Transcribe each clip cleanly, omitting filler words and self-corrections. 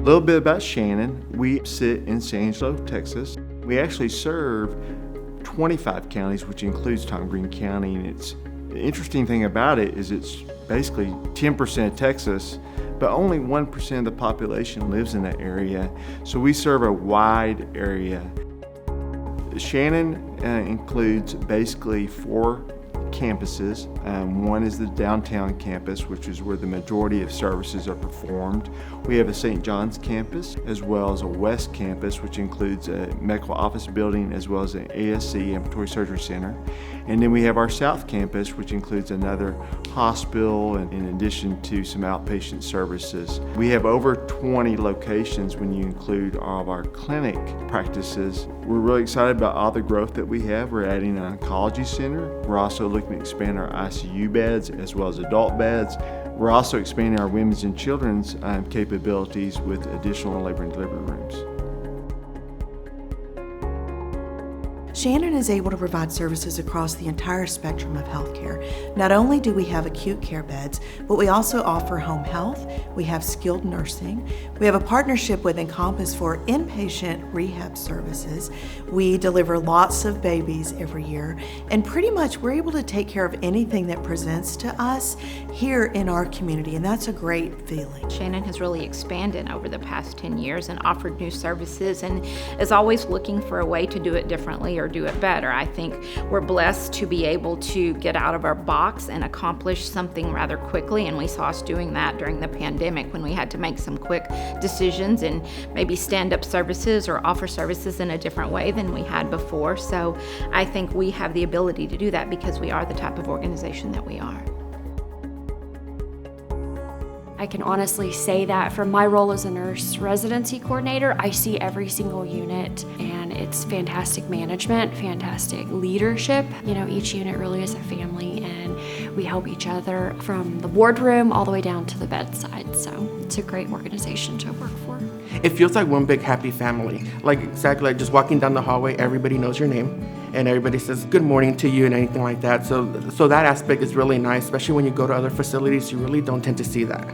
little bit about Shannon. We sit in San Angelo, Texas. We actually serve 25 counties, which includes Tom Green County, and the interesting thing about it is it's basically 10% Texas, but only 1% of the population lives in that area. So we serve a wide area. Shannon includes basically 4 campuses. One is the downtown campus, which is where the majority of services are performed. We have a St. John's campus, as well as a West campus, which includes a medical office building, as well as an ASC, Ambulatory Surgery Center. And then we have our South campus, which includes another hospital, and in addition to some outpatient services. We have over 20 locations when you include all of our clinic practices. We're really excited about all the growth that we have. We're adding an oncology center. We're also looking to expand our ICU beds as well as adult beds. We're also expanding our women's and children's capabilities with additional labor and delivery rooms. Shannon is able to provide services across the entire spectrum of healthcare. Not only do we have acute care beds, but we also offer home health, we have skilled nursing, we have a partnership with Encompass for inpatient rehab services, we deliver lots of babies every year, and pretty much we're able to take care of anything that presents to us here in our community, and that's a great feeling. Shannon has really expanded over the past 10 years and offered new services and is always looking for a way to do it differently or do it better. I think we're blessed to be able to get out of our box and accomplish something rather quickly, and we saw us doing that during the pandemic when we had to make some quick decisions and maybe stand up services or offer services in a different way than we had before. So I think we have the ability to do that because we are the type of organization that we are. I can honestly say that from my role as a nurse residency coordinator, I see every single unit, and it's fantastic management, fantastic leadership. You know, each unit really is a family, and we help each other from the boardroom all the way down to the bedside. So it's a great organization to work for. It feels like one big happy family. Like exactly like just walking down the hallway, everybody knows your name, and everybody says good morning to you and anything like that. So that aspect is really nice, especially when you go to other facilities. You really don't tend to see that.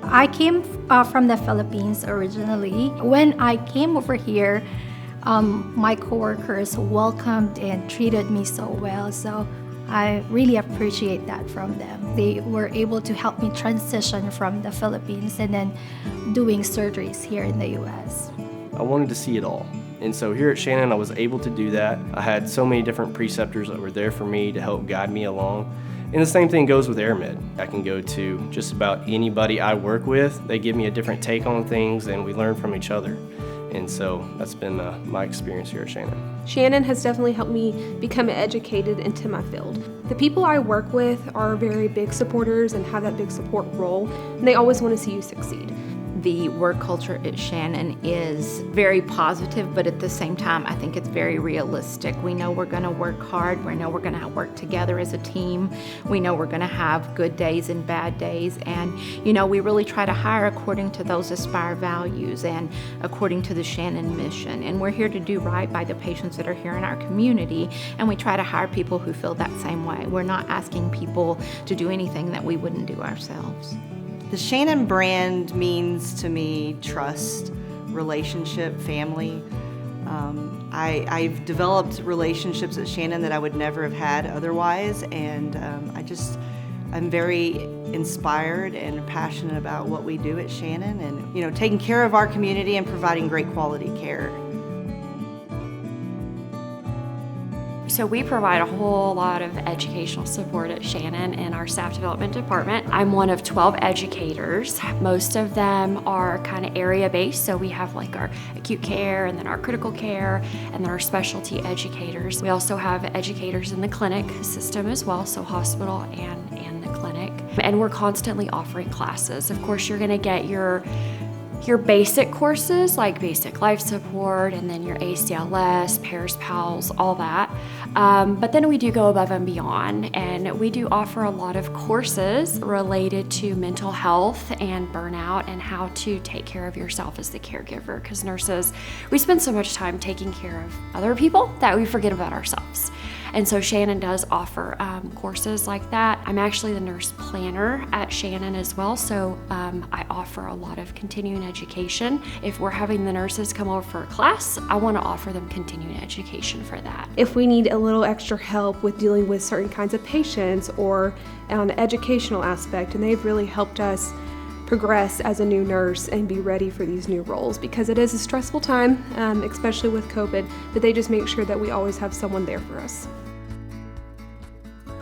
I came from the Philippines originally. When I came over here, my coworkers welcomed and treated me so well. So I really appreciate that from them. They were able to help me transition from the Philippines and then doing surgeries here in the U.S. I wanted to see it all. And so here at Shannon, I was able to do that. I had so many different preceptors that were there for me to help guide me along. And the same thing goes with AirMed. I can go to just about anybody I work with. They give me a different take on things, and we learn from each other. And so that's been my experience here at Shannon. Shannon has definitely helped me become educated into my field. The people I work with are very big supporters and have that big support role, and they always want to see you succeed. The work culture at Shannon is very positive, but at the same time, I think it's very realistic. We know we're going to work hard. We know we're going to work together as a team. We know we're going to have good days and bad days. And, you know, we really try to hire according to those Aspire values and according to the Shannon mission. And we're here to do right by the patients that are here in our community. And we try to hire people who feel that same way. We're not asking people to do anything that we wouldn't do ourselves. The Shannon brand means to me trust, relationship, family. I've developed relationships at Shannon that I would never have had otherwise, and I'm very inspired and passionate about what we do at Shannon, and, you know, taking care of our community and providing great quality care. So we provide a whole lot of educational support at Shannon in our staff development department. I'm one of 12 educators. Most of them are kind of area-based, so we have like our acute care and then our critical care and then our specialty educators. We also have educators in the clinic system as well, so hospital and the clinic. And we're constantly offering classes. Of course, you're gonna get your basic courses like basic life support and then your ACLS, PARS, PALS, all that. But then we do go above and beyond, and we do offer a lot of courses related to mental health and burnout and how to take care of yourself as the caregiver, because nurses, we spend so much time taking care of other people that we forget about ourselves. And so Shannon does offer courses like that. I'm actually the nurse planner at Shannon as well, so I offer a lot of continuing education. If we're having the nurses come over for a class, I want to offer them continuing education for that. If we need a little extra help with dealing with certain kinds of patients or on the educational aspect, and they've really helped us progress as a new nurse and be ready for these new roles, because it is a stressful time, especially with COVID, but they just make sure that we always have someone there for us.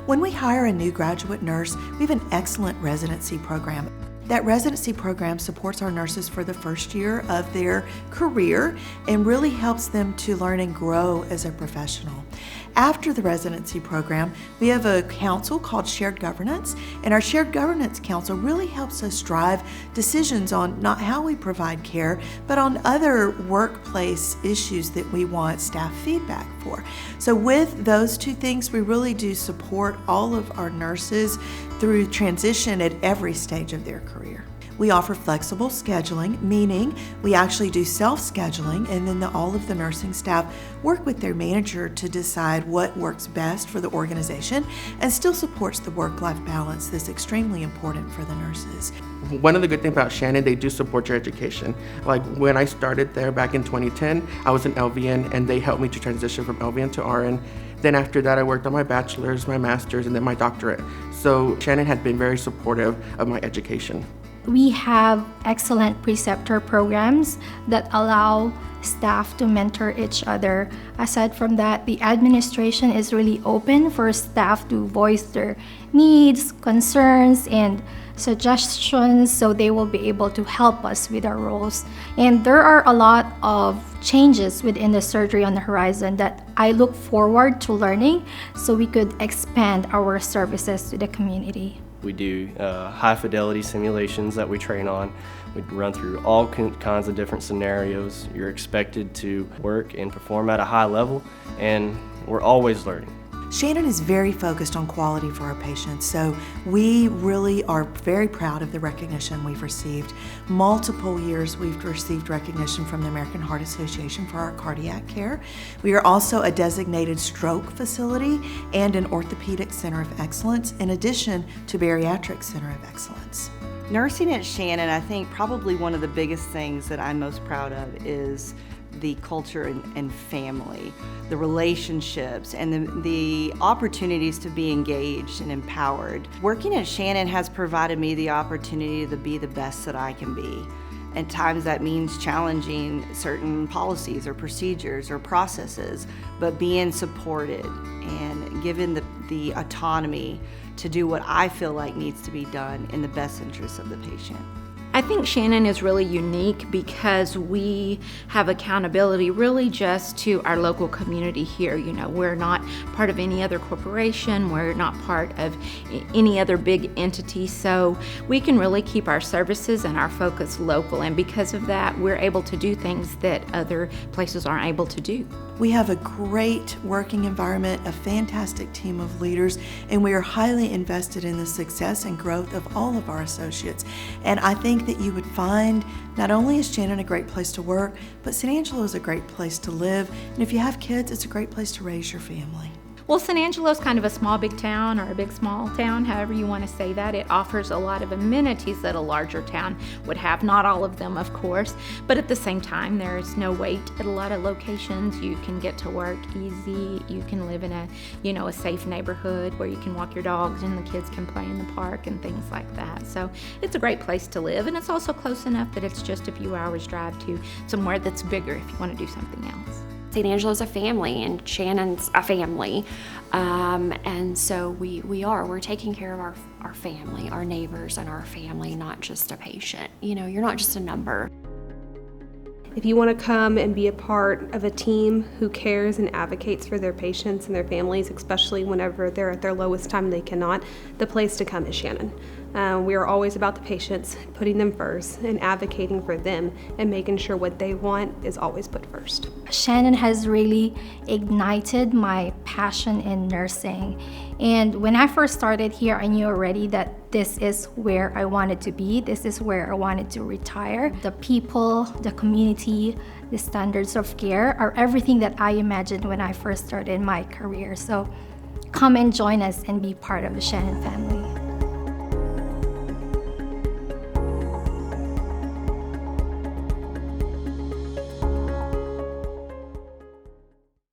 When we hire a new graduate nurse, we have an excellent residency program. That residency program supports our nurses for the first year of their career and really helps them to learn and grow as a professional. After the residency program, we have a council called Shared Governance, and our Shared Governance Council really helps us drive decisions on not how we provide care, but on other workplace issues that we want staff feedback for. So with those two things, we really do support all of our nurses through transition at every stage of their career. We offer flexible scheduling, meaning we actually do self-scheduling, and then all of the nursing staff work with their manager to decide what works best for the organization and still supports the work-life balance that's extremely important for the nurses. One of the good things about Shannon, they do support your education. Like when I started there back in 2010, I was an LVN, and they helped me to transition from LVN to RN. Then after that, I worked on my bachelor's, my master's, and then my doctorate. So Shannon had been very supportive of my education. We have excellent preceptor programs that allow staff to mentor each other. Aside from that, the administration is really open for staff to voice their needs, concerns, and suggestions, so they will be able to help us with our roles. And there are a lot of changes within the surgery on the horizon that I look forward to learning so we could expand our services to the community. We do high fidelity simulations that we train on. We run through all kinds of different scenarios. You're expected to work and perform at a high level, and we're always learning. Shannon is very focused on quality for our patients, so we really are very proud of the recognition we've received. Multiple years we've received recognition from the American Heart Association for our cardiac care. We are also a designated stroke facility and an orthopedic center of excellence, in addition to bariatric center of excellence. Nursing at Shannon, I think probably one of the biggest things that I'm most proud of is the culture and family, the relationships, and the opportunities to be engaged and empowered. Working at Shannon has provided me the opportunity to be the best that I can be. At times that means challenging certain policies or procedures or processes, but being supported and given the autonomy to do what I feel like needs to be done in the best interest of the patient. I think Shannon is really unique because we have accountability really just to our local community here. You know, we're not part of any other corporation, we're not part of any other big entity, so we can really keep our services and our focus local, and because of that, we're able to do things that other places aren't able to do. We have a great working environment, a fantastic team of leaders, and we are highly invested in the success and growth of all of our associates. And I think that you would find not only is Shannon a great place to work, but San Angelo is a great place to live. And if you have kids, it's a great place to raise your family. Well, San Angelo is kind of a small big town, or a big small town, however you want to say that. It offers a lot of amenities that a larger town would have. Not all of them, of course, but at the same time, there's no wait at a lot of locations. You can get to work easy. You can live in a safe neighborhood where you can walk your dogs and the kids can play in the park and things like that. So it's a great place to live, and it's also close enough that it's just a few hours drive to somewhere that's bigger if you want to do something else. San Angelo's a family, and Shannon's a family, and so we're taking care of our family, our neighbors, and our family, not just a patient. You know, you're not just a number. If you want to come and be a part of a team who cares and advocates for their patients and their families, especially whenever they're at their lowest time and they cannot, the place to come is Shannon. We are always about the patients, putting them first and advocating for them and making sure what they want is always put first. Shannon has really ignited my passion in nursing. And when I first started here, I knew already that this is where I wanted to be. This is where I wanted to retire. The people, the community, the standards of care are everything that I imagined when I first started my career. So come and join us and be part of the Shannon family.